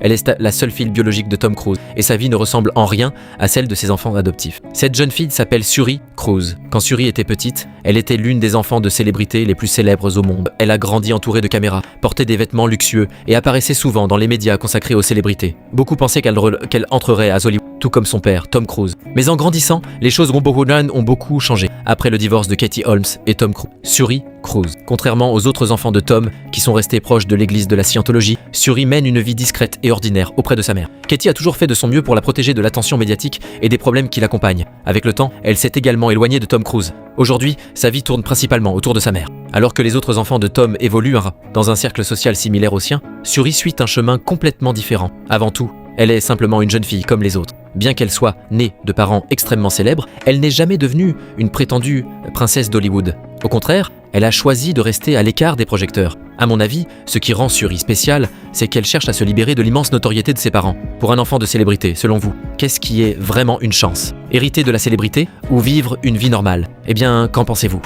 Elle est la seule fille biologique de Tom Cruise, et sa vie ne ressemble en rien à celle de ses enfants adoptifs. Cette jeune fille s'appelle Suri Cruise. Quand Suri était petite, elle était l'une des enfants de célébrités les plus célèbres au monde. Elle a grandi entourée de caméras, portait des vêtements luxueux et apparaissait souvent dans les médias consacrés aux célébrités. Beaucoup pensaient qu'elle entrerait à Hollywood, tout comme son père, Tom Cruise. Mais en grandissant, les choses ont beaucoup changé après le divorce de Katie Holmes et Tom Cruise. Suri Cruise. Contrairement aux autres enfants de Tom, qui sont restés proches de l'église de la Scientologie, Suri mène une vie discrète et ordinaire auprès de sa mère. Katie a toujours fait de son mieux pour la protéger de l'attention médiatique et des problèmes qui l'accompagnent. Avec le temps, elle s'est également éloignée de Tom Cruise. Aujourd'hui, sa vie tourne principalement autour de sa mère. Alors que les autres enfants de Tom évoluent dans un cercle social similaire au sien, Suri suit un chemin complètement différent. Avant tout, elle est simplement une jeune fille comme les autres. Bien qu'elle soit née de parents extrêmement célèbres, elle n'est jamais devenue une prétendue princesse d'Hollywood. Au contraire, elle a choisi de rester à l'écart des projecteurs. À mon avis, ce qui rend Suri spéciale, c'est qu'elle cherche à se libérer de l'immense notoriété de ses parents. Pour un enfant de célébrité, selon vous, qu'est-ce qui est vraiment une chance? Hériter de la célébrité ou vivre une vie normale? Eh bien, qu'en pensez-vous?